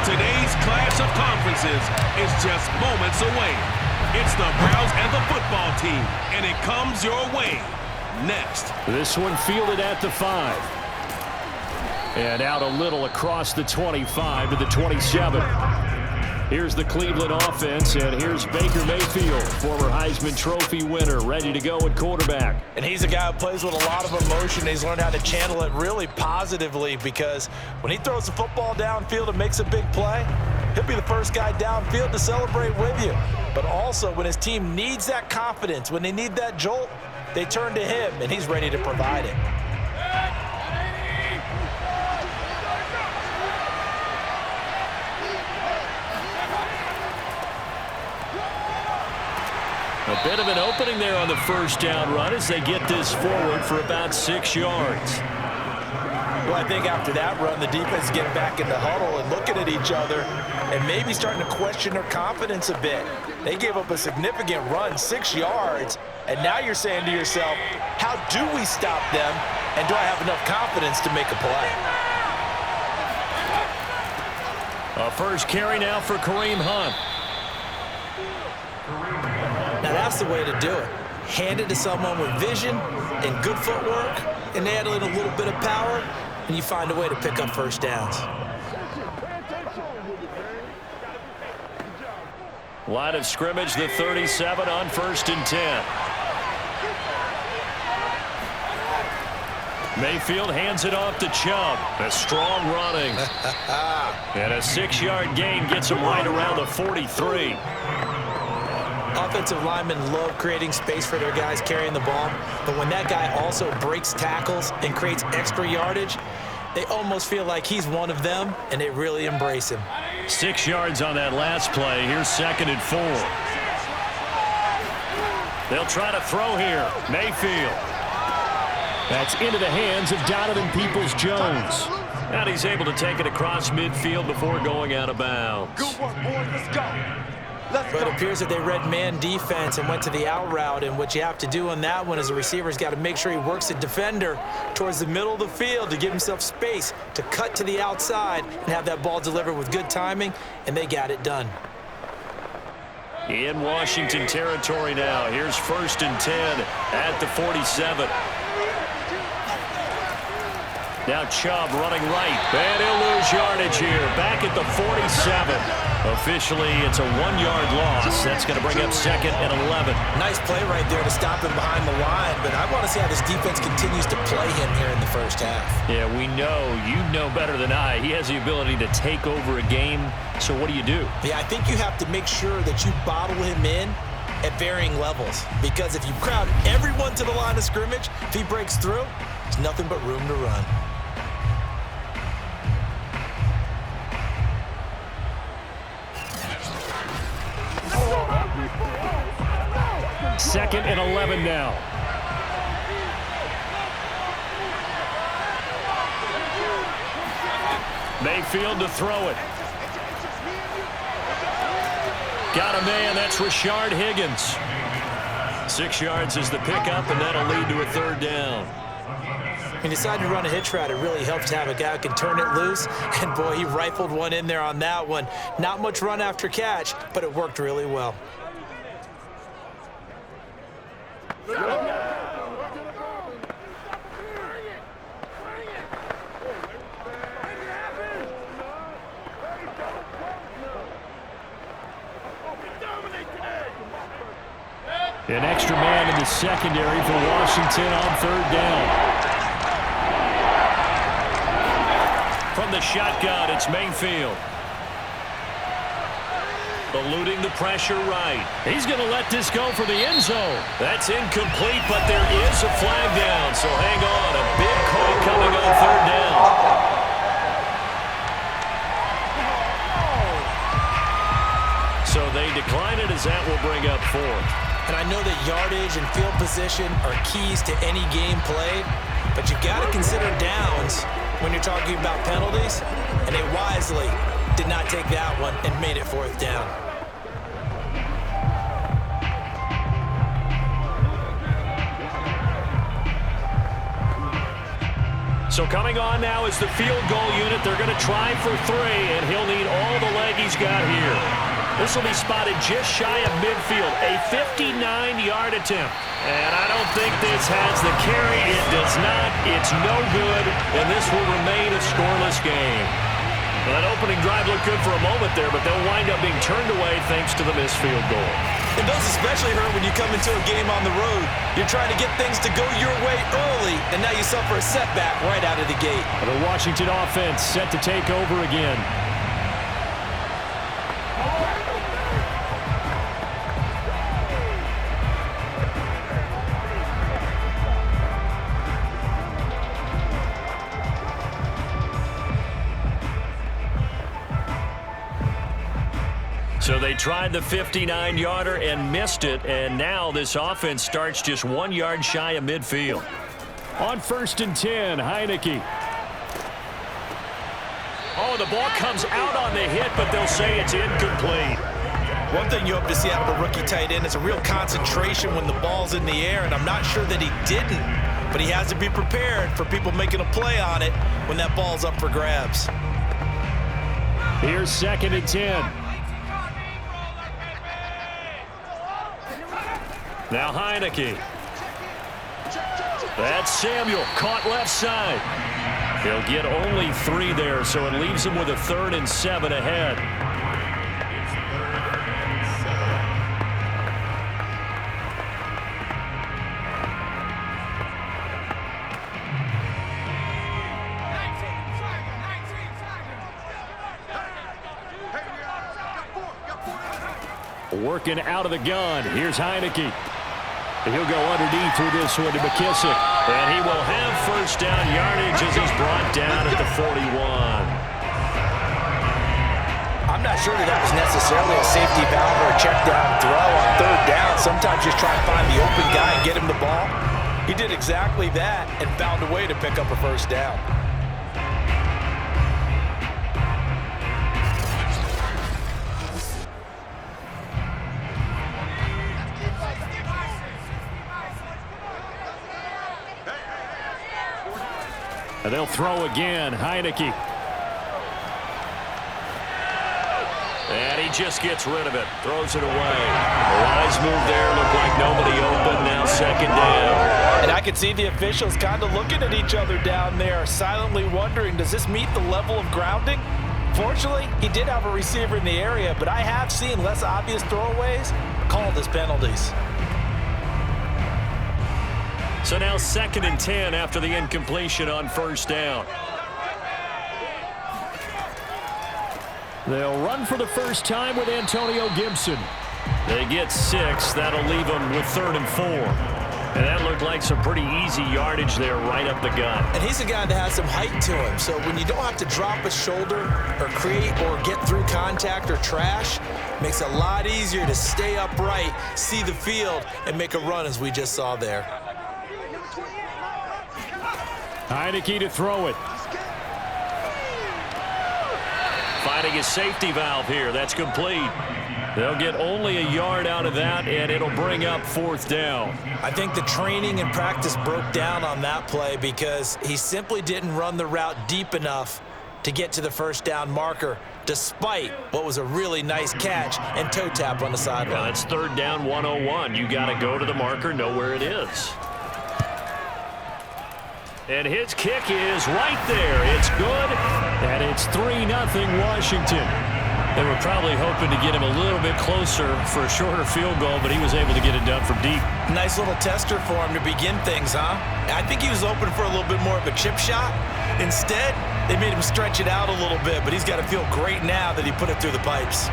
Today's clash of conferences is just moments away. It's the Browns and the football team, and it comes your way next. This one fielded at the 5. And out a little across the 25 to the 27. Here's the Cleveland offense, and here's Baker Mayfield, former Heisman Trophy winner, ready to go at quarterback. And he's a guy who plays with a lot of emotion. He's learned how to channel it really positively, because when he throws the football downfield and makes a big play, he'll be the first guy downfield to celebrate with you. But also, when his team needs that confidence, when they need that jolt, they turn to him, and he's ready to provide it. A bit of an opening there on the first down run as they get this forward for about 6 yards. Well, I think after that run, the defense is getting back in the huddle and looking at each other and maybe starting to question their confidence a bit. They gave up a significant run, 6 yards, and now you're saying to yourself, how do we stop them, and do I have enough confidence to make a play? A first carry now for Kareem Hunt. Now that's the way to do it. Hand it to someone with vision and good footwork, and add in a little bit of power, and you find a way to pick up first downs. Line of scrimmage, the 37 on 1st and 10. Mayfield hands it off to Chubb. A strong running. And a 6-yard gain gets him right around the 43. Offensive linemen love creating space for their guys carrying the ball, but when that guy also breaks tackles and creates extra yardage, they almost feel like he's one of them, and they really embrace him. 6 yards on that last play. Here's 2nd and 4. They'll try to throw here. Mayfield. That's into the hands of Donovan Peoples-Jones. And he's able to take it across midfield before going out of bounds. Good work, boys. Let's go. But it appears that they read man defense and went to the out route, and what you have to do on that one is the receiver's got to make sure he works the defender towards the middle of the field to give himself space to cut to the outside and have that ball delivered with good timing, and they got it done. In Washington territory now. Here's 1st and 10 at the 47. Now Chubb running right. And he'll lose yardage here. Back at the 47. Officially, it's a 1-yard loss. That's going to bring up 2nd and 11. Nice play right there to stop him behind the line, but I want to see how this defense continues to play him here in the first half. Yeah, we know. You know better than I. He has the ability to take over a game. So what do you do? Yeah, I think you have to make sure that you bottle him in at varying levels, because if you crowd everyone to the line of scrimmage, if he breaks through, there's nothing but room to run. 2nd and 11 now. Mayfield to throw it. Got a man. That's Rashard Higgins. 6 yards is the pickup, and that'll lead to a 3rd down. He decided to run a hitch route. It really helps to have a guy who can turn it loose. And, boy, he rifled one in there on that one. Not much run after catch, but it worked really well. An extra man in the secondary for Washington on 3rd down. From the shotgun, it's Mayfield. Eluding the pressure right. He's going to let this go for the end zone. That's incomplete, but there is a flag down, so hang on. A big call coming on 3rd down. So they decline it as that will bring up 4th. And I know that yardage and field position are keys to any game played, but you've got to consider downs when you're talking about penalties, and they wisely did not take that one and made it 4th down. So coming on now is the field goal unit. They're going to try for 3, and he'll need all the leg he's got here. This will be spotted just shy of midfield, a 59-yard attempt. And I don't think this has the carry. It does not. It's no good, and this will remain a scoreless game. Well, that opening drive looked good for a moment there, but they'll wind up being turned away thanks to the missed field goal. And those especially hurt when you come into a game on the road. You're trying to get things to go your way early, and now you suffer a setback right out of the gate. The Washington offense set to take over again. So they tried the 59-yarder and missed it, and now this offense starts just 1 yard shy of midfield. On 1st and 10, Heineke. Oh, the ball comes out on the hit, but they'll say it's incomplete. One thing you hope to see out of a rookie tight end is a real concentration when the ball's in the air, and I'm not sure that he didn't, but he has to be prepared for people making a play on it when that ball's up for grabs. Here's 2nd and 10. Now Heineke. That's Samuel, caught left side. He'll get only 3 there, so it leaves him with a 3rd and 7 ahead. Working out of the gun. Here's Heineke. He'll go underneath with this one to McKissick. And he will have 1st down yardage as he's brought down at the 41. I'm not sure that was necessarily a safety valve or a check down throw on 3rd down. Sometimes just try to find the open guy and get him the ball. He did exactly that and found a way to pick up a 1st down. And they'll throw again. Heineke. And he just gets rid of it. Throws it away. A wise move there. Looked like nobody open. Now 2nd down. And I could see the officials kind of looking at each other down there, silently wondering, does this meet the level of grounding? Fortunately, he did have a receiver in the area, but I have seen less obvious throwaways called as penalties. So now 2nd and 10 after the incompletion on 1st down. They'll run for the first time with Antonio Gibson. They get 6. That'll leave them with 3rd and 4. And that looked like some pretty easy yardage there right up the gut. And he's a guy that has some height to him, so when you don't have to drop a shoulder or create or get through contact or trash, makes it a lot easier to stay upright, see the field, and make a run as we just saw there. Heineke to throw it. Finding his safety valve here. That's complete. They'll get only a yard out of that, and it'll bring up 4th down. I think the training and practice broke down on that play because he simply didn't run the route deep enough to get to the 1st down marker, despite what was a really nice catch and toe tap on the sideline. Now that's 3rd down 101. You got to go to the marker, know where it is. And his kick is right there. It's good, and it's 3-0 Washington. They were probably hoping to get him a little bit closer for a shorter field goal, but he was able to get it done from deep. Nice little tester for him to begin things, huh? I think he was open for a little bit more of a chip shot. Instead, they made him stretch it out a little bit, but he's got to feel great now that he put it through the pipes.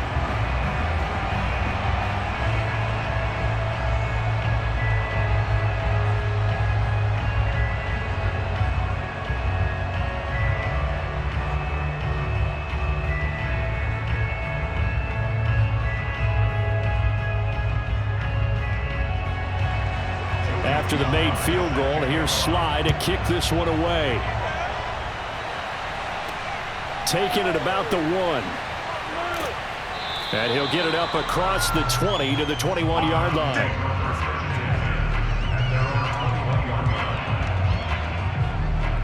After the made field goal, here's Sly to kick this one away. Taking it about the 1. And he'll get it up across the 20 to the 21-yard line.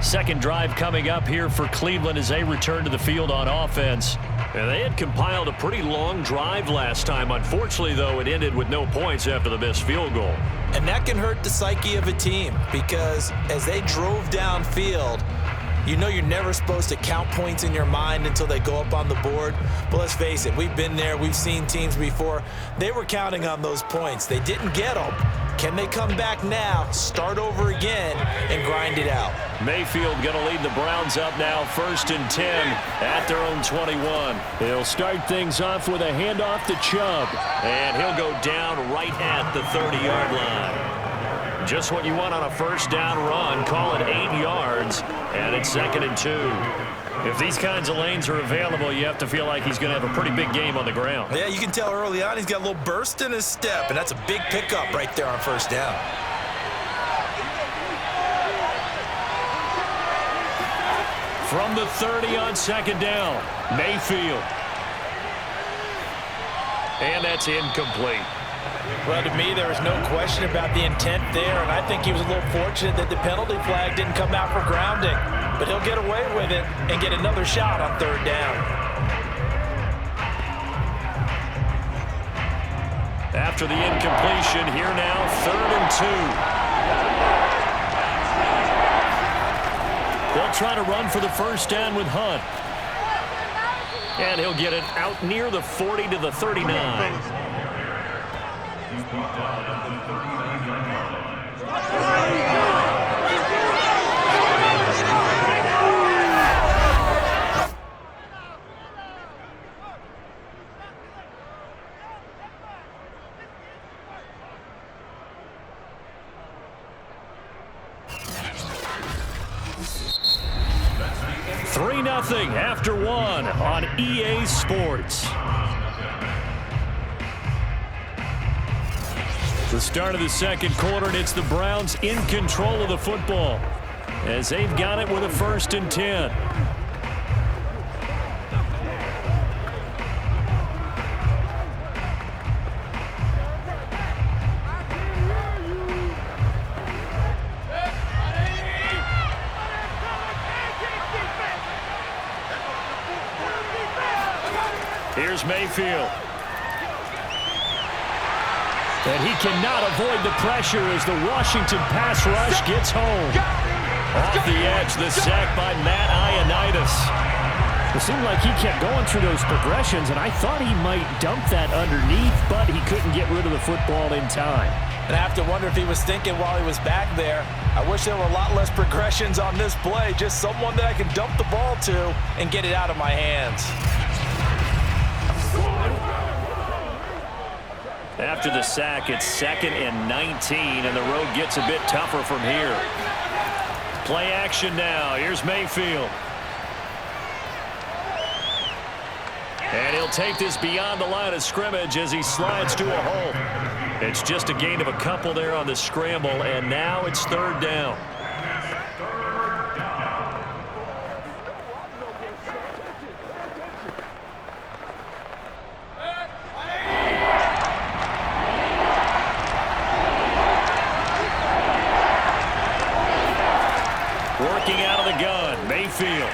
Second drive coming up here for Cleveland as they return to the field on offense. And they had compiled a pretty long drive last time. Unfortunately, though, it ended with no points after the missed field goal. And that can hurt the psyche of a team because as they drove downfield, you know you're never supposed to count points in your mind until they go up on the board. But let's face it, we've been there. We've seen teams before. They were counting on those points. They didn't get them. Can they come back now, start over again, and grind it out? Mayfield going to lead the Browns up now, 1st and 10 at their own 21. He'll start things off with a handoff to Chubb. And he'll go down right at the 30-yard line. Just what you want on a first down run. Call it 8 yards, and it's 2nd and 2. If these kinds of lanes are available, you have to feel like he's going to have a pretty big game on the ground. Yeah, you can tell early on he's got a little burst in his step, and that's a big pickup right there on first down. From the 30 on 2nd down, Mayfield. And that's incomplete. Well, to me, there was no question about the intent there, and I think he was a little fortunate that the penalty flag didn't come out for grounding. But he'll get away with it and get another shot on 3rd down. After the incompletion, here now, 3rd and 2. They'll try to run for the first down with Hunt. And he'll get it out near the 40 to the 39. After 1 on EA Sports. The start of the 2nd quarter, and it's the Browns in control of the football as they've got it with a 1st and 10. Here's Mayfield. And he cannot avoid the pressure as the Washington pass rush gets home. Off the edge, the sack by Matt Ioannidis. It seemed like he kept going through those progressions, and I thought he might dump that underneath, but he couldn't get rid of the football in time. And I have to wonder if he was thinking while he was back there, I wish there were a lot less progressions on this play, just someone that I can dump the ball to and get it out of my hands. After the sack, it's 2nd and 19, and the road gets a bit tougher from here. Play action now. Here's Mayfield. And he'll take this beyond the line of scrimmage as he slides to a hole. It's just a gain of a couple there on the scramble, and now it's 3rd down. Working out of the gun, Mayfield.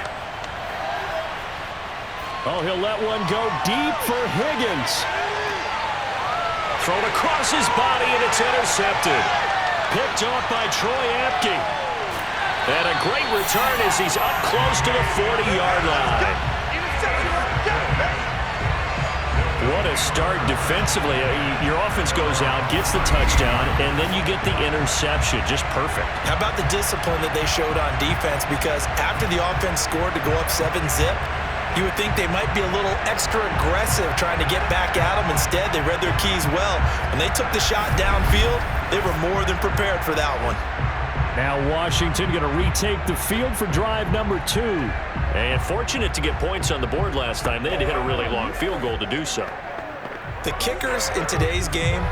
Oh, he'll let one go deep for Higgins. Thrown across his body, and it's intercepted. Picked off by Troy Apke. And a great return as he's up close to the 40-yard line. What a start defensively. Your offense goes out, gets the touchdown, and then you get the interception. Just perfect. How about the discipline that they showed on defense? Because after the offense scored to go up 7-zip, you would think they might be a little extra aggressive trying to get back at them. Instead, they read their keys well. When they took the shot downfield, they were more than prepared for that one. Now Washington going to retake the field for drive number 2. And fortunate to get points on the board last time. They had to hit a really long field goal to do so. The kickers in today's game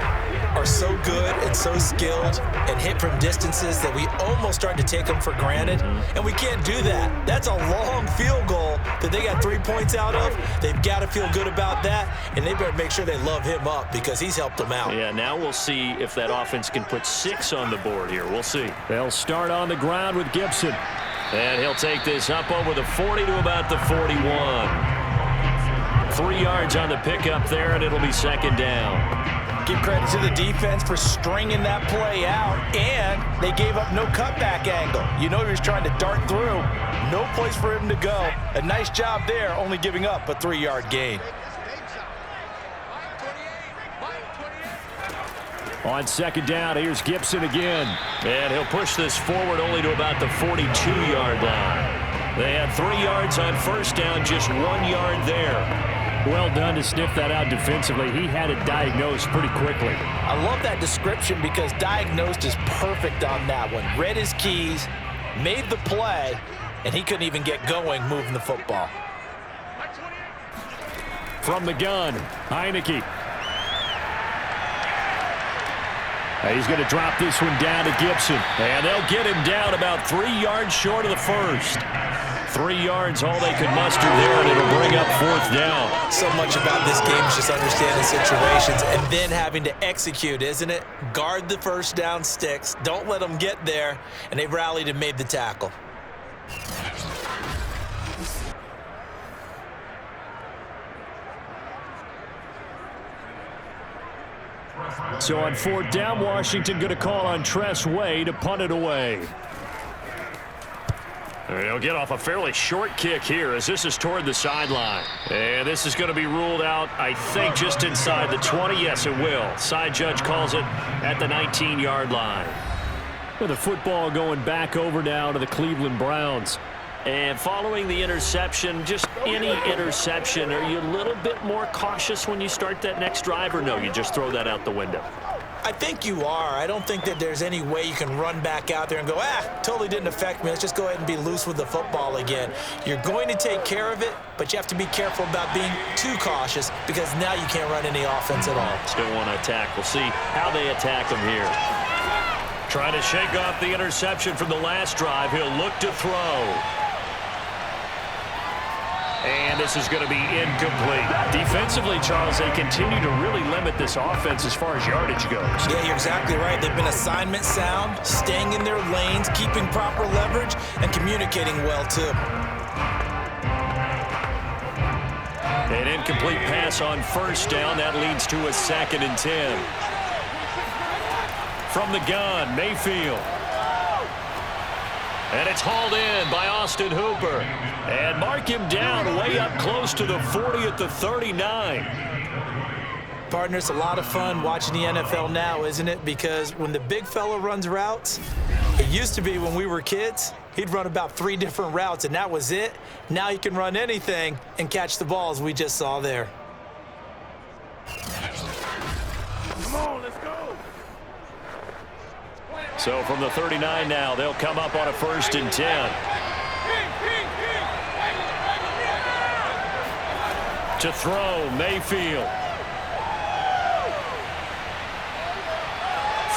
are so good and so skilled and hit from distances that we almost start to take them for granted, and we can't do that. That's a long field goal that they got 3 points out of. They've got to feel good about that, and they better make sure they love him up because he's helped them out. Yeah, now we'll see if that offense can put 6 on the board here. We'll see. They'll start on the ground with Gibson. And he'll take this up over the 40 to about the 41. 3 yards on the pickup there, and it'll be second down. Give credit to the defense for stringing that play out, and they gave up no cutback angle. You know he was trying to dart through. No place for him to go. A nice job there, only giving up a 3-yard gain. On second down, here's Gibson again. And he'll push this forward only to about the 42-yard line. They had 3 yards on first down, just 1 yard there. Well done to sniff that out defensively. He had it diagnosed pretty quickly. I love that description because diagnosed is perfect on that one. Read his keys, made the play, and he couldn't even get going moving the football. From the gun, Heineke. He's going to drop this one down to Gibson. And they'll get him down about 3 yards short of the first. 3 yards, all they could muster there, and it'll bring up fourth down. So much about this game is just understanding situations and then having to execute, isn't it? Guard the first down sticks. Don't let them get there. And they rallied and made the tackle. So on fourth down, Washington going to call on Tress Way to punt it away. He'll get off a fairly short kick here as this is toward the sideline. And this is going to be ruled out, I think, just inside the 20. Yes, it will. Side judge calls it at the 19-yard line. With the football going back over now to the Cleveland Browns. And following the interception, just any interception, are you a little bit more cautious when you start that next drive, or no, you just throw that out the window? I think you are. I don't think that there's any way you can run back out there and go, totally didn't affect me. Let's just go ahead and be loose with the football again. You're going to take care of it, but you have to be careful about being too cautious because now you can't run any offense at all. Still want to attack. We'll see how they attack him here. Trying to shake off the interception from the last drive. He'll look to throw. And this is going to be incomplete. Defensively, Charles, they continue to really limit this offense as far as yardage goes. Yeah, you're exactly right. They've been assignment sound, staying in their lanes, keeping proper leverage, and communicating well, too. An incomplete pass on first down. That leads to a 2nd and 10. From the gun, Mayfield. And it's hauled in by Austin Hooper. And mark him down way up close to the 40 at the 39. Partner, it's a lot of fun watching the NFL now, isn't it? Because when the big fella runs routes, it used to be when we were kids, he'd run about 3 different routes, and that was it. Now he can run anything and catch the balls we just saw there. Come on, let's go. So from the 39 now, they'll come up on a 1st and 10. To throw, Mayfield.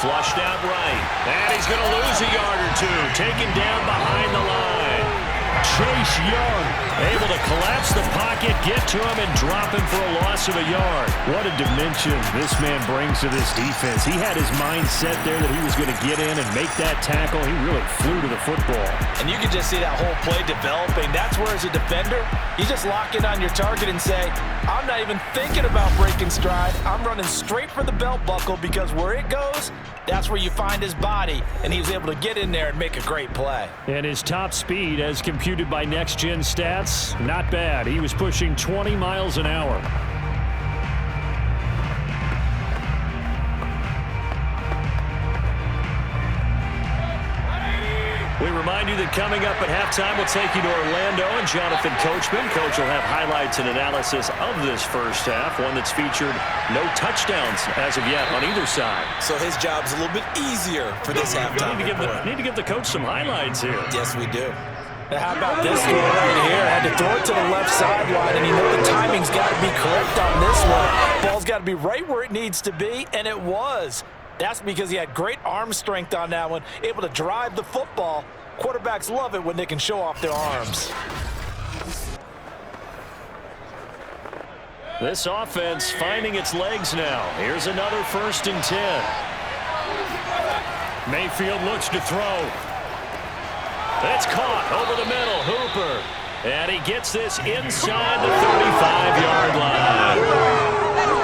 Flushed out right. And he's going to lose a yard or two. Taken down behind the line. Chase Young able to collapse the pocket, get to him, and drop him for a loss of a yard. What a dimension this man brings to this defense. He had his mind set there that he was going to get in and make that tackle. He really flew to the football. And you can just see that whole play developing. That's where, as a defender, you just lock in on your target and say, I'm not even thinking about breaking stride. I'm running straight for the belt buckle because where it goes, that's where you find his body. And he was able to get in there and make a great play. And his top speed, as computed by Next Gen Stats, not bad. He was pushing 20 miles an hour. We remind you that coming up at halftime, we'll take you to Orlando and Jonathan Coachman. Coach will have highlights and analysis of this first half, one that's featured no touchdowns as of yet on either side. So his job's a little bit easier for this halftime. Need to give the coach some highlights here. Yes, we do. Now, how about this throw right here? Had to throw it to the left sideline, and you know the timing's got to be correct on this one. Ball's got to be right where it needs to be, and it was. That's because he had great arm strength on that one, able to drive the football. Quarterbacks love it when they can show off their arms. This offense finding its legs now. Here's another 1st and 10. Mayfield looks to throw. It's caught over the middle. Hooper. And he gets this inside the 35-yard line.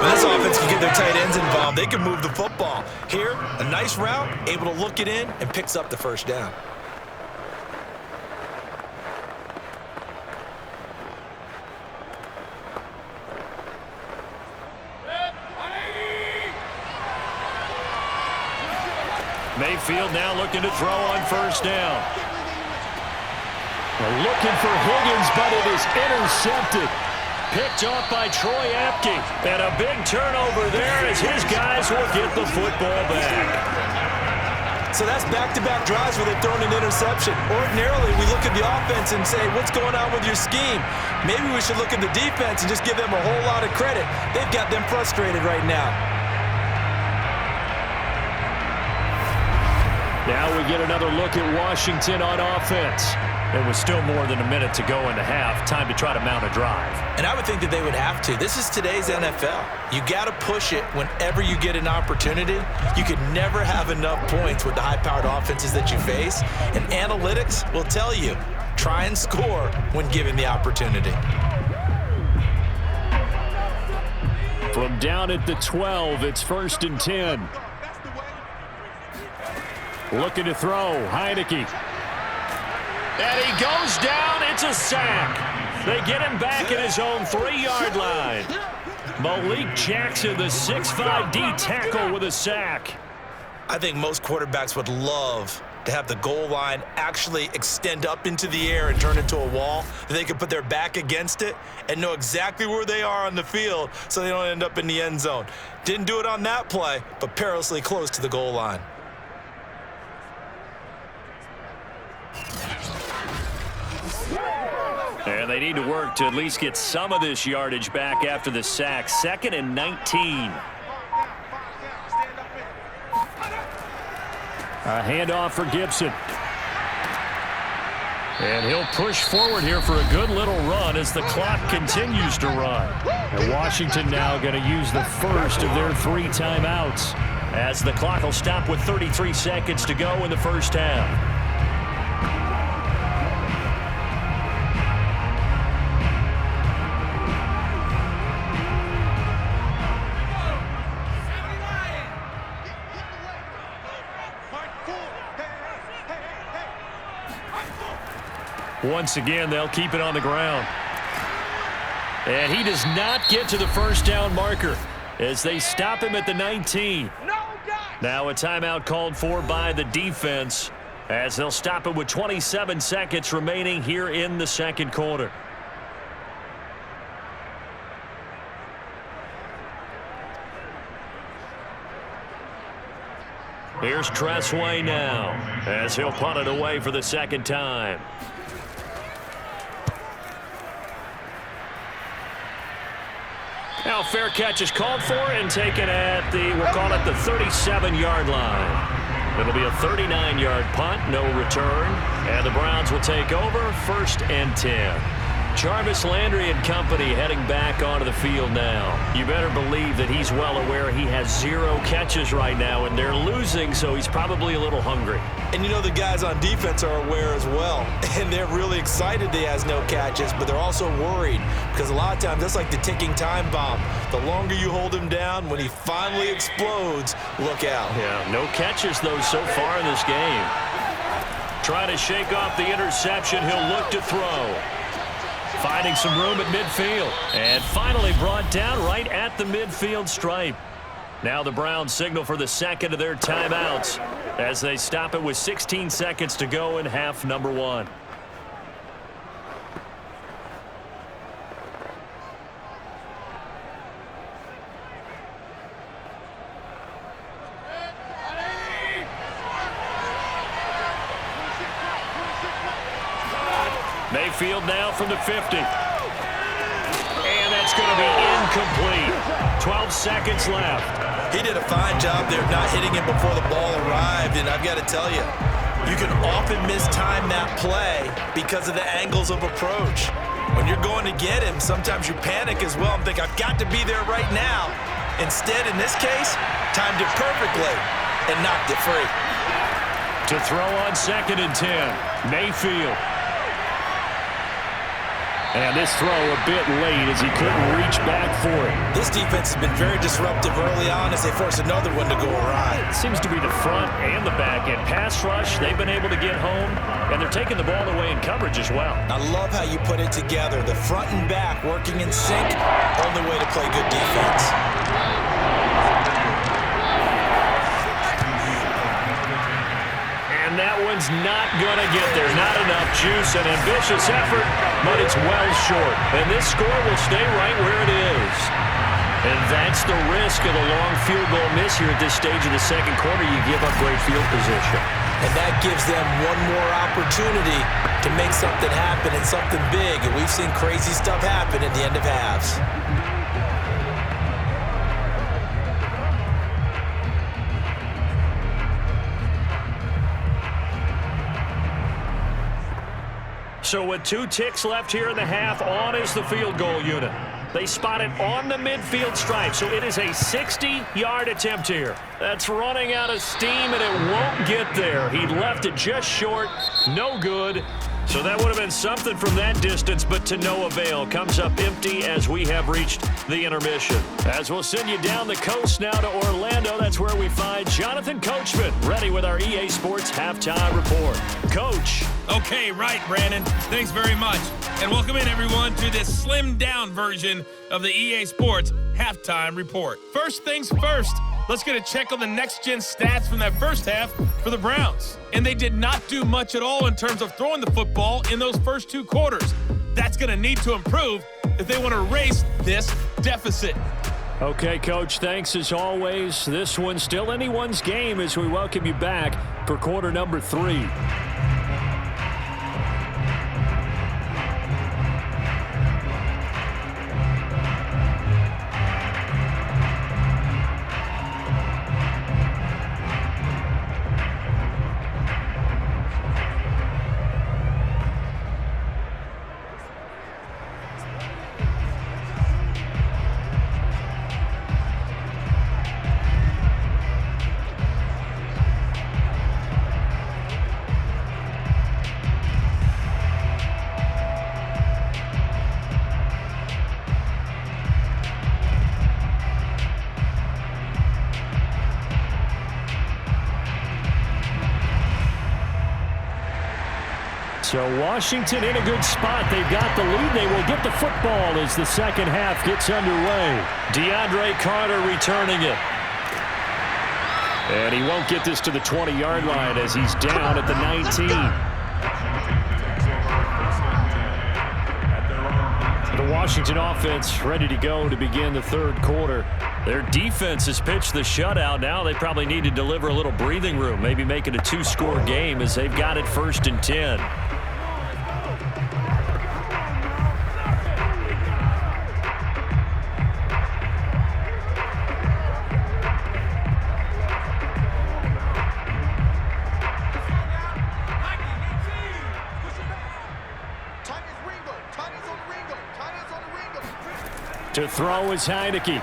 When this offense can get their tight ends involved, they can move the football. Here, a nice route, able to look it in, and picks up the first down. Mayfield now looking to throw on first down. They're looking for Higgins, but it is intercepted. Picked off by Troy Apke. And a big turnover there as his guys will get the football back. So that's back-to-back drives where they've thrown an interception. Ordinarily, we look at the offense and say, what's going on with your scheme? Maybe we should look at the defense and just give them a whole lot of credit. They've got them frustrated right now. Now we get another look at Washington on offense. There was still more than a minute to go in the half. Time to try to mount a drive. And I would think that they would have to. This is today's NFL. You got to push it whenever you get an opportunity. You could never have enough points with the high-powered offenses that you face. And analytics will tell you, try and score when given the opportunity. From down at the 12, it's 1st and 10. Looking to throw, Heineke. And he goes down, it's a sack. They get him back at his own 3-yard line. Malik Jackson, the 6'5" D tackle with a sack. I think most quarterbacks would love to have the goal line actually extend up into the air and turn into a wall. They can put their back against it and know exactly where they are on the field so they don't end up in the end zone. Didn't do it on that play, but perilously close to the goal line. And they need to work to at least get some of this yardage back after the sack. 2nd and 19. A handoff for Gibson. And he'll push forward here for a good little run as the clock continues to run. And Washington now going to use the first of their 3 timeouts as the clock will stop with 33 seconds to go in the first half. Once again, they'll keep it on the ground. And he does not get to the first down marker as they stop him at the 19. Now a timeout called for by the defense as they'll stop him with 27 seconds remaining here in the second quarter. Here's Tressway now as he'll punt it away for the second time. Now fair catch is called for and taken at the, we'll call it the 37-yard line. It'll be a 39-yard punt, no return. And the Browns will take over 1st and 10. Jarvis Landry and company heading back onto the field now. You better believe that he's well aware he has 0 catches right now, and they're losing, so he's probably a little hungry. And you know the guys on defense are aware as well, and they're really excited he has no catches, but they're also worried because a lot of times that's like the ticking time bomb. The longer you hold him down, when he finally explodes, look out. Yeah, no catches, though, so far in this game. Trying to shake off the interception, he'll look to throw. Finding some room at midfield. And finally brought down right at the midfield stripe. Now the Browns signal for the second of their timeouts as they stop it with 16 seconds to go in half number 1. Mayfield now from the 50. And that's going to be incomplete. 12 seconds left. He did a fine job there of not hitting him before the ball arrived, and I've got to tell you, you can often mistime that play because of the angles of approach. When you're going to get him, sometimes you panic as well and think, I've got to be there right now. Instead, in this case, timed it perfectly and knocked it free. To throw on 2nd and 10. Mayfield. And this throw a bit late as he couldn't reach back for it. This defense has been very disruptive early on as they force another one to go awry. It seems to be the front and the back end. Pass rush, they've been able to get home, and they're taking the ball away in coverage as well. I love how you put it together. The front and back working in sync, only way to play good defense. And that one's not going to get there. Not enough juice. An ambitious effort, but it's well short. And this score will stay right where it is. And that's the risk of the long field goal miss here at this stage of the second quarter. You give up great field position. And that gives them one more opportunity to make something happen and something big. And we've seen crazy stuff happen at the end of halves. So with 2 ticks left here in the half, on is the field goal unit. They spot it on the midfield stripe, so it is a 60-yard attempt here. That's running out of steam, and it won't get there. He left it just short, no good. So that would have been something from that distance, but to no avail. Comes up empty as we have reached the intermission. As we'll send you down the coast now to Orlando, that's where we find Jonathan Coachman, ready with our EA Sports Halftime Report. Coach. Okay, right, Brandon. Thanks very much. And welcome in, everyone, to this slimmed-down version of the EA Sports Halftime Report. First things first, let's get a check on the next-gen stats from that first half for the Browns. And they did not do much at all in terms of throwing the football in those first 2 quarters. That's going to need to improve if they want to erase this deficit. Okay, Coach, thanks as always. This one's still anyone's game as we welcome you back for quarter number 3. So Washington in a good spot. They've got the lead. They will get the football as the second half gets underway. DeAndre Carter returning it. And he won't get this to the 20-yard line as he's down at the 19. The Washington offense ready to go to begin the third quarter. Their defense has pitched the shutout. Now they probably need to deliver a little breathing room, maybe make it a 2-score game as they've got it 1st and 10. To throw is Heineke.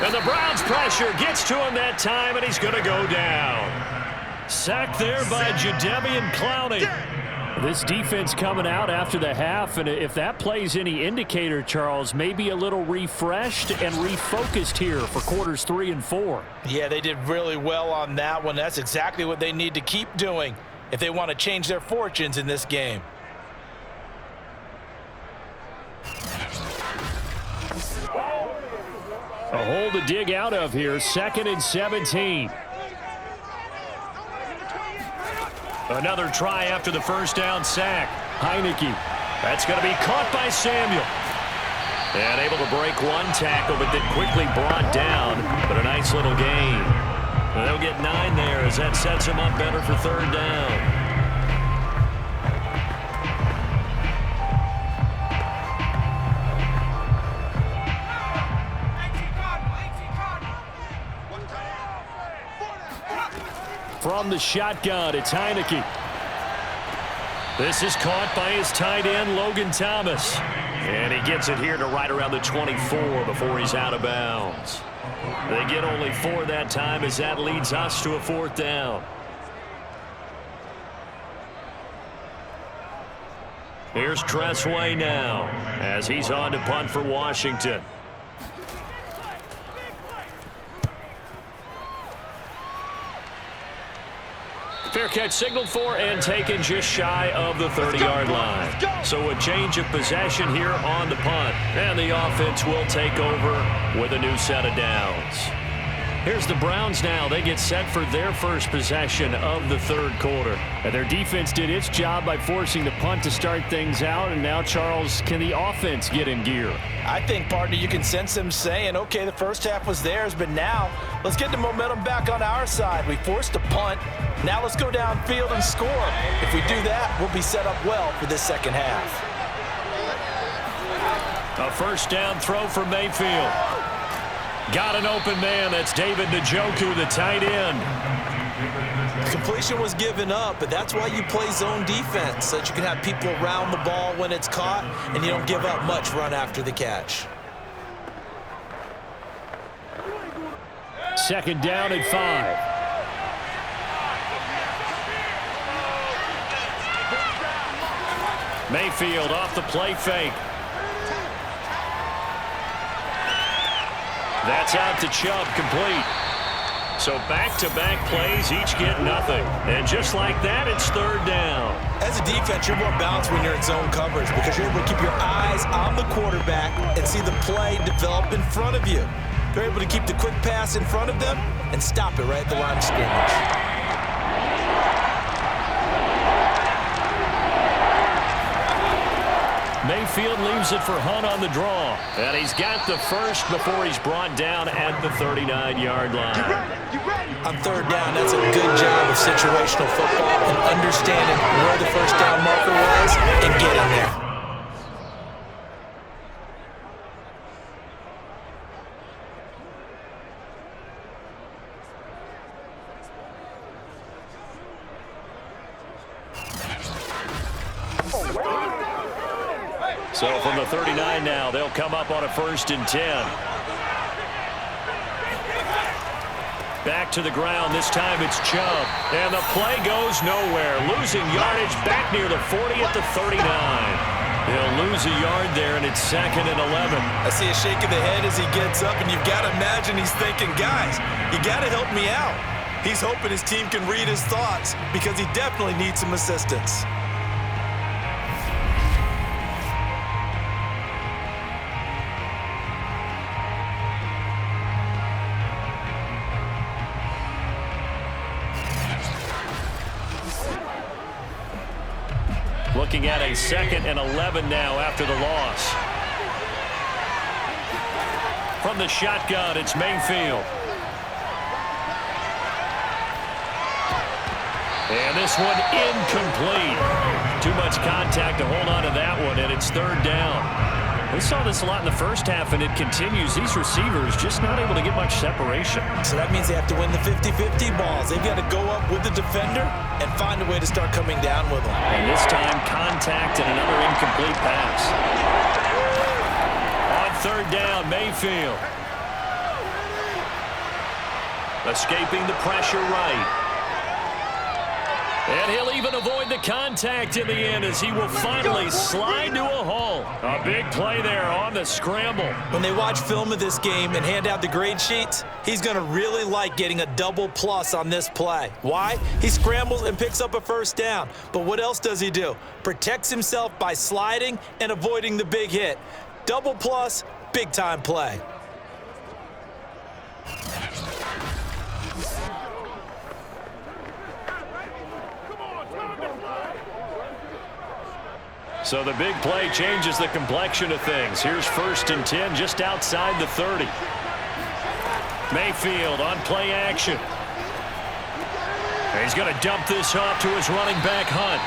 And the Browns pressure gets to him that time, and he's going to go down. Sacked there by Jadeveon Clowney. This defense coming out after the half, and if that plays any indicator, Charles, maybe a little refreshed and refocused here for quarters 3 and 4. Yeah, they did really well on that one. That's exactly what they need to keep doing if they want to change their fortunes in this game. A hole to dig out of here, 2nd and 17. Another try after the first down sack. Heineke. That's going to be caught by Samuel. And able to break one tackle, but then quickly brought down. But a nice little gain. And they'll get 9 there as that sets them up better for 3rd down. From the shotgun, it's Heineke. This is caught by his tight end, Logan Thomas. And he gets it here to right around the 24 before he's out of bounds. They get only 4 that time as that leads us to a 4th down. Here's Tressway now as he's on to punt for Washington. Fair catch signaled for and taken just shy of the 30-yard line. So a change of possession here on the punt. And the offense will take over with a new set of downs. Here's the Browns now. They get set for their first possession of the third quarter. And their defense did its job by forcing the punt to start things out. And now, Charles, can the offense get in gear? I think, partner, you can sense them saying, okay, the first half was theirs, but now let's get the momentum back on our side. We forced a punt. Now let's go downfield and score. If we do that, we'll be set up well for this second half. A first down throw for Mayfield. Got an open man. That's David Njoku, the tight end. Completion was given up, but that's why you play zone defense, so that you can have people around the ball when it's caught, and you don't give up much run after the catch. Second down and 5. Mayfield off the play fake. That's out to Chubb, complete. So back-to-back plays, each get nothing. And just like that, it's third down. As a defense, you're more balanced when you're in zone coverage because you're able to keep your eyes on the quarterback and see the play develop in front of you. You're able to keep the quick pass in front of them and stop it right at the line of scrimmage. Mayfield leaves it for Hunt on the draw. And he's got the first before he's brought down at the 39-yard line. On third down, that's a good job of situational football and understanding where the first down marker was and getting there. So from the 39 now, they'll come up on a 1st and 10. Back to the ground. This time it's Chubb. And the play goes nowhere. Losing yardage back near the 40 at the 39. They'll lose a yard there, and it's 2nd and 11. I see a shake of the head as he gets up, and you've got to imagine he's thinking, guys, you got to help me out. He's hoping his team can read his thoughts because he definitely needs some assistance. Looking at a 2nd and 11 now after the loss. From the shotgun, it's Mayfield. And this one incomplete. Too much contact to hold on to that one, and it's third down. We saw this a lot in the first half, and it continues. These receivers just not able to get much separation. So that means they have to win the 50-50 balls. They've got to go up with the defender and find a way to start coming down with them. And this time, contact and another incomplete pass. On third down, Mayfield. Escaping the pressure right. And he'll even avoid the contact in the end as he will finally slide to a halt. A big play there on the scramble. When they watch film of this game and hand out the grade sheets, he's going to really like getting a double plus on this play. Why? He scrambles and picks up a first down. But what else does he do? Protects himself by sliding and avoiding the big hit. Double plus, big time play. So the big play changes the complexion of things. Here's 1st and 10 just outside the 30. Mayfield on play action. He's going to dump this off to his running back, Hunt.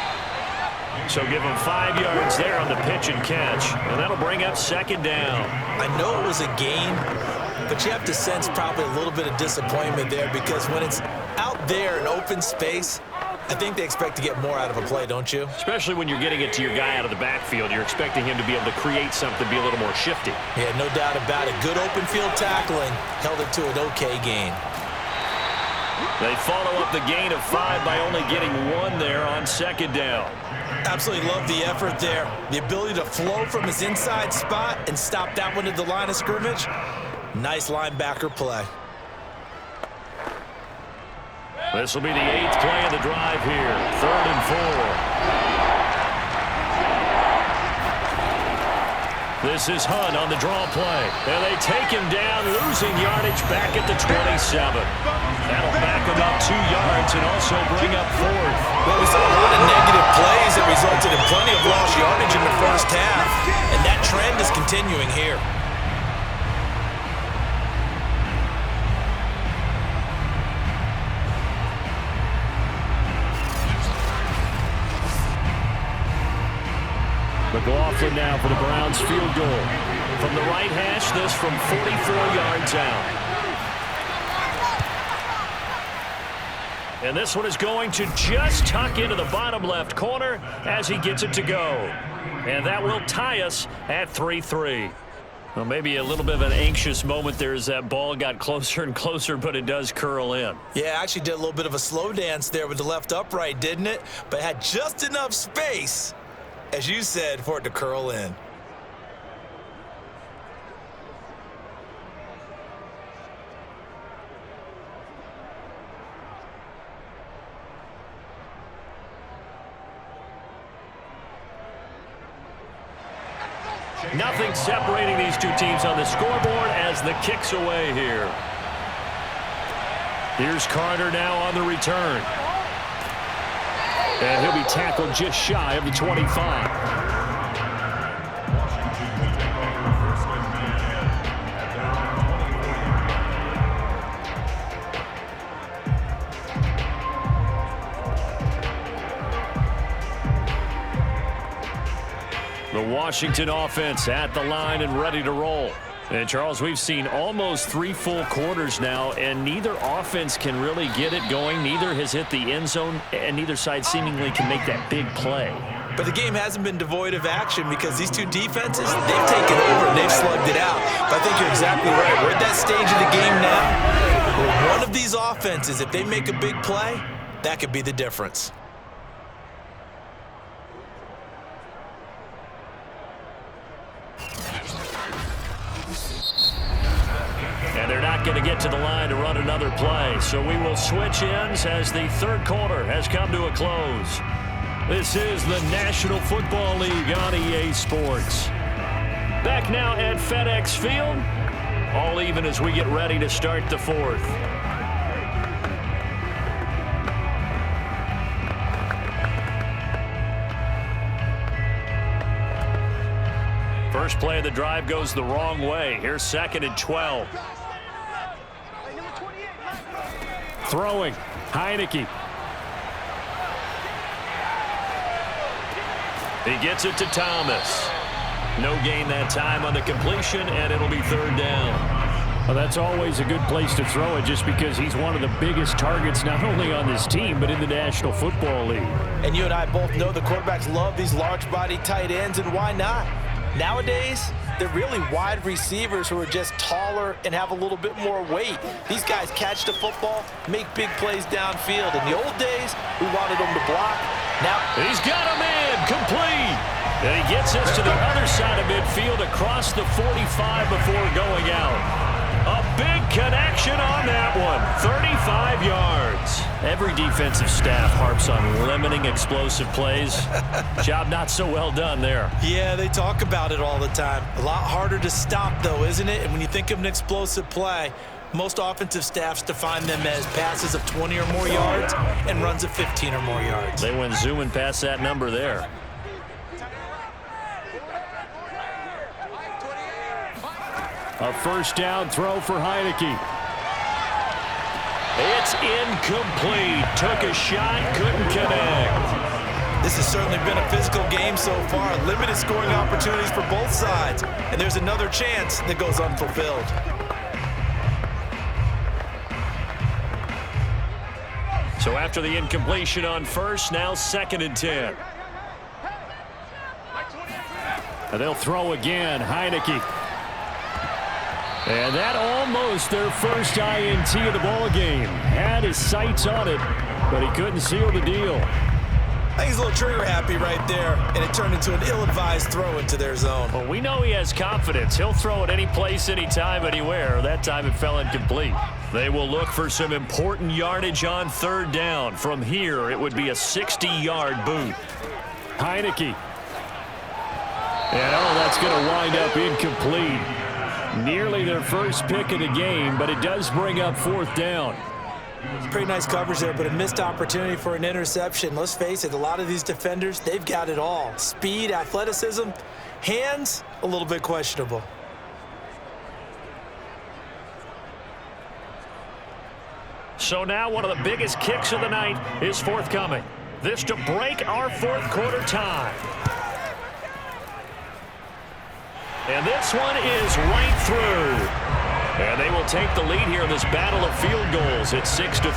So give him 5 yards there on the pitch and catch. And that'll bring up 2nd down. I know it was a gain, but you have to sense probably a little bit of disappointment there because when it's out there in open space, I think they expect to get more out of a play, don't you? Especially when you're getting it to your guy out of the backfield. You're expecting him to be able to create something, be a little more shifty. Yeah, no doubt about it. Good open field tackling held it to an okay gain. They follow up the gain of 5 by only getting 1 there on 2nd down. Absolutely love the effort there. The ability to flow from his inside spot and stop that one at the line of scrimmage. Nice linebacker play. This will be the 8th play of the drive here. 3rd and 4. This is Hunt on the draw play. And they take him down, losing yardage back at the 27. That'll back him up 2 yards and also bring up 4th. Well, we saw a lot of negative plays that resulted in plenty of lost yardage in the first half. And that trend is continuing here. McLaughlin now for the Browns field goal. From the right hash, this from 44 yards out. And this one is going to just tuck into the bottom left corner as he gets it to go. And that will tie us at 3-3. Well, maybe a little bit of an anxious moment there as that ball got closer and closer, but it does curl in. Yeah, actually did a little bit of a slow dance there with the left upright, didn't it? But had just enough space, as you said, for it to curl in. Nothing separating these two teams on the scoreboard as the kick's away here. Here's Carter now on the return. And he'll be tackled just shy of the 25. The Washington offense at the line and ready to roll. And, Charles, we've seen almost 3 full quarters now, and neither offense can really get it going. Neither has hit the end zone, and neither side seemingly can make that big play. But the game hasn't been devoid of action because these two defenses, they've taken over and they've slugged it out. But I think you're exactly right. We're at that stage of the game now where one of these offenses, if they make a big play, that could be the difference. And they're not going to get to the line to run another play. So we will switch ends as the third quarter has come to a close. This is the National Football League on EA Sports. Back now at FedEx Field. All even as we get ready to start the fourth. First play of the drive goes the wrong way. Here's 2nd and 12. Throwing, Heineke. He gets it to Thomas. No gain that time on the completion, and it'll be 3rd down. Well, that's always a good place to throw it just because he's one of the biggest targets not only on this team but in the National Football League. And you and I both know the quarterbacks love these large-body tight ends, and why not? Nowadays, they're really wide receivers who are just taller and have a little bit more weight. These guys catch the football, make big plays downfield. In the old days, we wanted them to block. Now he's got a man complete. And he gets us to the other side of midfield across the 45 before going out. A big connection on that one. 35 yards. Every defensive staff harps on limiting explosive plays. Job not so well done there. Yeah, they talk about it all the time. A lot harder to stop, though, isn't it? And when you think of an explosive play, most offensive staffs define them as passes of 20 or more yards and runs of 15 or more yards. They went zooming past that number there. A first down throw for Heineke. It's incomplete. Took a shot, couldn't connect. This has certainly been a physical game so far. Limited scoring opportunities for both sides. And there's another chance that goes unfulfilled. So after the incompletion on first, now 2nd and 10. And they'll throw again. Heineke. And that almost their first INT of the ball game. Had his sights on it, but he couldn't seal the deal. I think he's a little trigger happy right there, and it turned into an ill-advised throw into their zone. Well, we know he has confidence. He'll throw it any place, anytime, anywhere. That time it fell incomplete. They will look for some important yardage on third down. From here, it would be a 60-yard boot. Heineke. And, that's going to wind up incomplete. Nearly their first pick of the game, but it does bring up fourth down. Pretty nice coverage there, but a missed opportunity for an interception. Let's face it, a lot of these defenders, they've got it all. Speed, athleticism, hands, a little bit questionable. So now one of the biggest kicks of the night is forthcoming. This to break our fourth quarter tie. And this one is right through. And they will take the lead here in this battle of field goals at 6-3.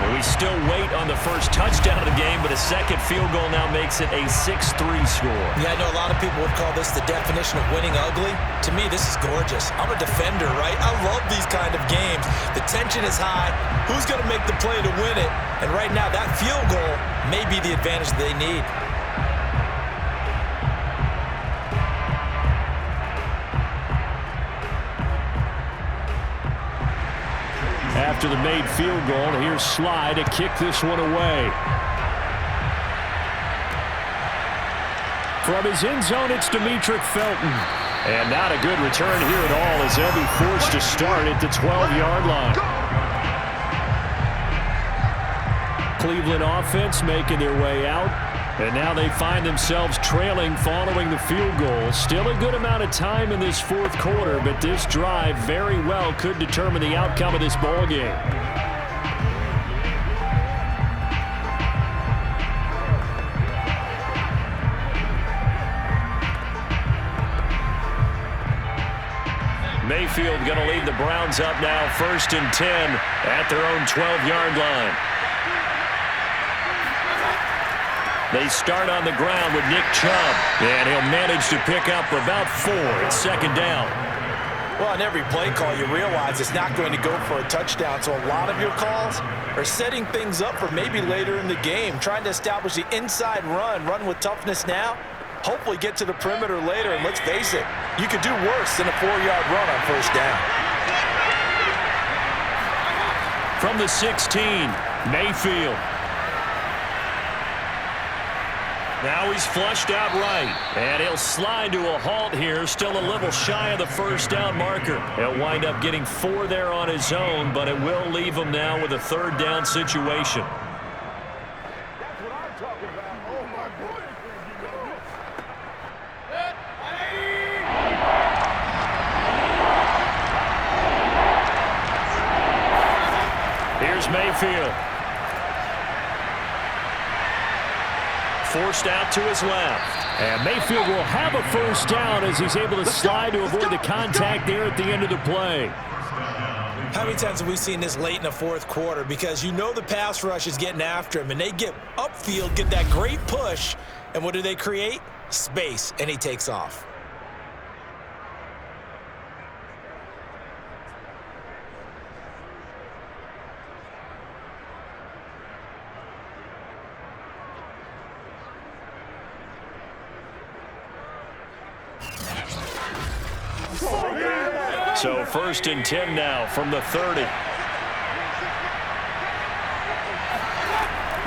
We still wait on the first touchdown of the game, but a second field goal now makes it a 6-3 score. Yeah, I know a lot of people would call this the definition of winning ugly. To me, this is gorgeous. I'm a defender, right? I love these kind of games. The tension is high. Who's going to make the play to win it? And right now, that field goal may be the advantage they need. After the made field goal, here's Sly to kick this one away. From his end zone, it's Demetric Felton. And not a good return here at all as they'll be forced to start at the 12-yard line. Cleveland offense making their way out. And now they find themselves trailing following the field goal. Still a good amount of time in this fourth quarter, but this drive very well could determine the outcome of this ball game. Mayfield going to lead the Browns up now, 1st and 10 at their own 12-yard line. They start on the ground with Nick Chubb, and he'll manage to pick up about 4 at second down. Well, on every play call, you realize it's not going to go for a touchdown, so a lot of your calls are setting things up for maybe later in the game, trying to establish the inside run with toughness now, hopefully get to the perimeter later, and let's face it, you could do worse than a 4-yard run on first down. From the 16, Mayfield. Now he's flushed out right, and he'll slide to a halt here, still a little shy of the first down marker. He'll wind up getting 4 there on his own, but it will leave him now with a third down situation. Here's Mayfield. Forced out to his left. And Mayfield will have a first down as he's able to slide to avoid the contact there at the end of the play. How many times have we seen this late in the fourth quarter? Because you know the pass rush is getting after him, and they get upfield, get that great push, and what do they create? Space, and he takes off. So 1st and 10 now from the 30.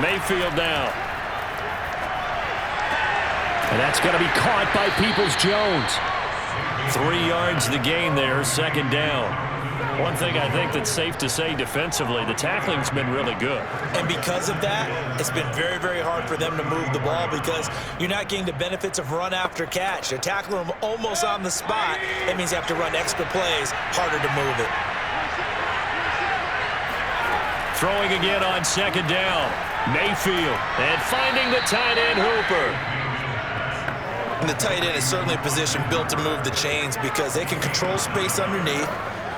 Mayfield now. And that's going to be caught by Peoples-Jones. 3 yards the gain there, second down. One thing I think that's safe to say defensively, the tackling's been really good. And because of that, it's been very, very hard for them to move the ball because you're not getting the benefits of run after catch. They're tackling them almost on the spot. That means you have to run extra plays, harder to move it. Throwing again on second down. Mayfield. And finding the tight end Hooper. And the tight end is certainly a position built to move the chains because they can control space underneath.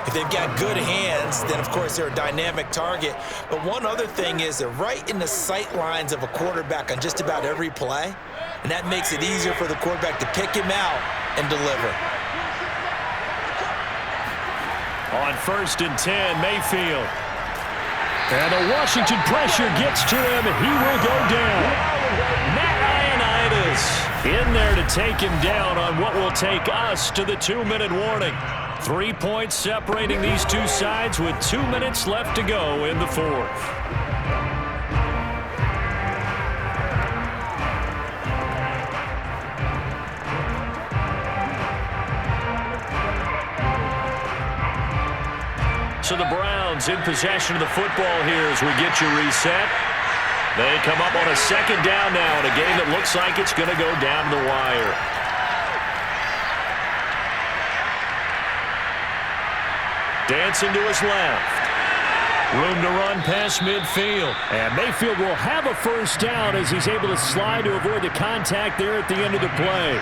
If they've got good hands, then, of course, they're a dynamic target. But one other thing is they're right in the sight lines of a quarterback on just about every play, and that makes it easier for the quarterback to pick him out and deliver. On 1st and 10, Mayfield. And the Washington pressure gets to him. He will go down. Matt Ioannidis in there to take him down on what will take us to the 2-minute warning. 3 points separating these two sides with 2 minutes left to go in the fourth. So the Browns in possession of the football here as we get you reset. They come up on a second down now in a game that looks like it's going to go down the wire. Dancing to his left. Room to run past midfield. And Mayfield will have a first down as he's able to slide to avoid the contact there at the end of the play.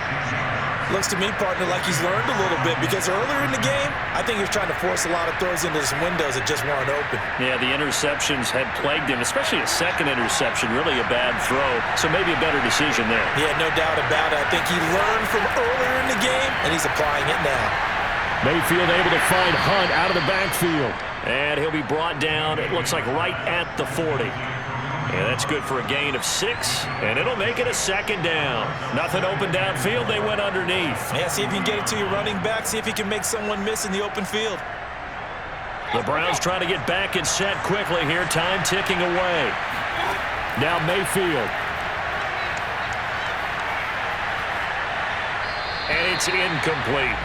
Looks to me, partner, like he's learned a little bit because earlier in the game, I think he was trying to force a lot of throws into some windows that just weren't open. Yeah, the interceptions had plagued him, especially a second interception, really a bad throw. So maybe a better decision there. Yeah, no doubt about it. I think he learned from earlier in the game, and he's applying it now. Mayfield able to find Hunt out of the backfield. And he'll be brought down, it looks like right at the 40. And that's good for a gain of 6, and it'll make it a second down. Nothing open downfield, they went underneath. Yeah, see if you can get it to your running back, see if you can make someone miss in the open field. The Browns trying to get back and set quickly here, time ticking away. Now Mayfield. And it's incomplete.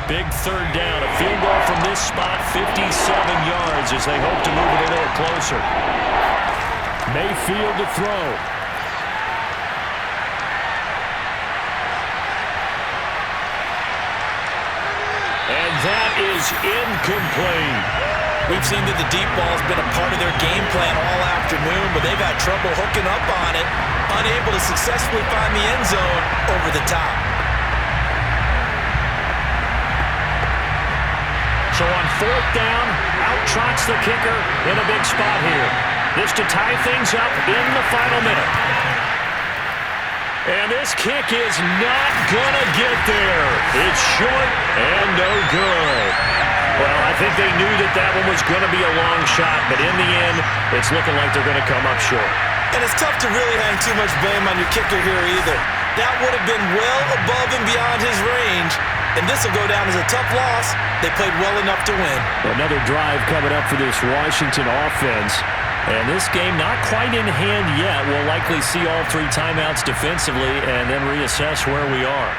Big third down, a field goal from this spot, 57 yards as they hope to move it a little closer. Mayfield to throw. And that is incomplete. We've seen that the deep ball has been a part of their game plan all afternoon, but they've had trouble hooking up on it, unable to successfully find the end zone over the top. So on fourth down, out trots the kicker in a big spot here. This to tie things up in the final minute. And this kick is not going to get there. It's short and no good. Well, I think they knew that that one was going to be a long shot, but in the end, it's looking like they're going to come up short. And it's tough to really hang too much blame on your kicker here either. That would have been well above and beyond his range. And this will go down as a tough loss. They played well enough to win. Another drive coming up for this Washington offense. And this game not quite in hand yet. We'll likely see all 3 timeouts defensively and then reassess where we are.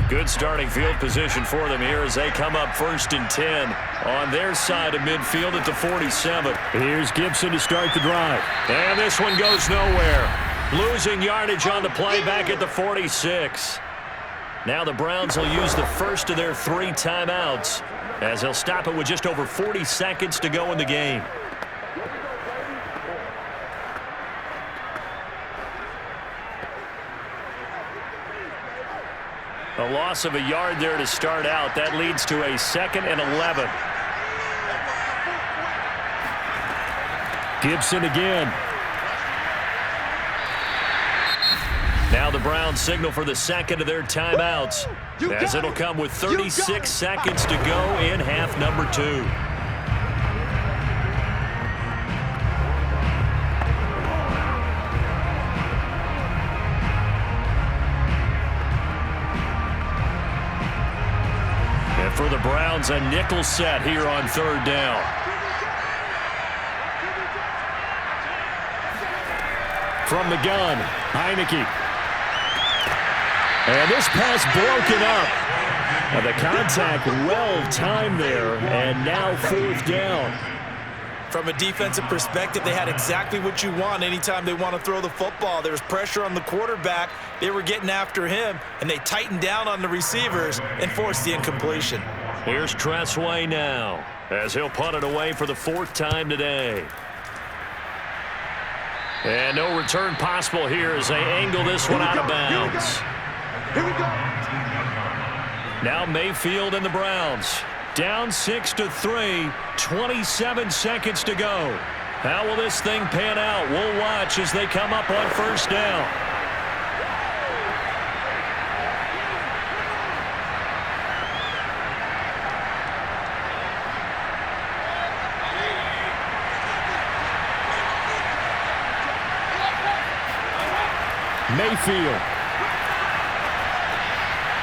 Good starting field position for them here as they come up 1st and 10 on their side of midfield at the 47. Here's Gibson to start the drive. And this one goes nowhere. Losing yardage on the play back at the 46. Now the Browns will use the first of their 3 timeouts as they'll stop it with just over 40 seconds to go in the game. A loss of a yard there to start out. That leads to a 2nd and 11. Gibson again. Now the Browns signal for the 2nd of their timeouts as it'll come with 36 seconds to go in half number 2. For the Browns, a nickel set here on 3rd down. From the gun, Heineke. And this pass broken up. And the contact well timed there, and now 4th down. From a defensive perspective, they had exactly what you want anytime they want to throw the football. There was pressure on the quarterback. They were getting after him, and they tightened down on the receivers and forced the incompletion. Here's Tressway now, as he'll punt it away for the 4th time today. And no return possible here as they angle this one out of bounds. Here we go. Now Mayfield and the Browns. Down 6-3, 27 seconds to go. How will this thing pan out? We'll watch as they come up on 1st down. Mayfield.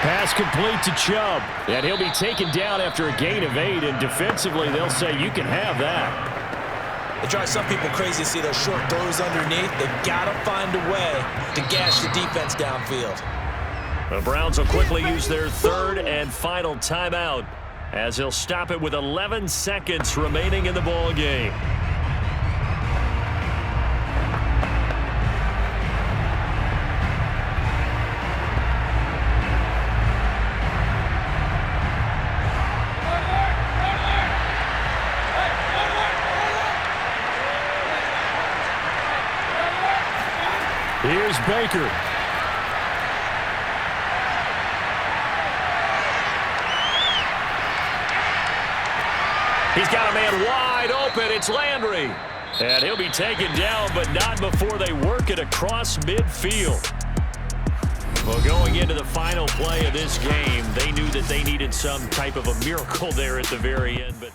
Pass complete to Chubb, and he'll be taken down after a gain of 8, and defensively they'll say you can have that. It drives some people crazy to see those short throws underneath. They've got to find a way to gash the defense downfield. The Browns will quickly use their 3rd and final timeout as he'll stop it with 11 seconds remaining in the ball game. Here's Baker. He's got a man wide open. It's Landry. And he'll be taken down, but not before they work it across midfield. Well, going into the final play of this game, they knew that they needed some type of a miracle there at the very end. But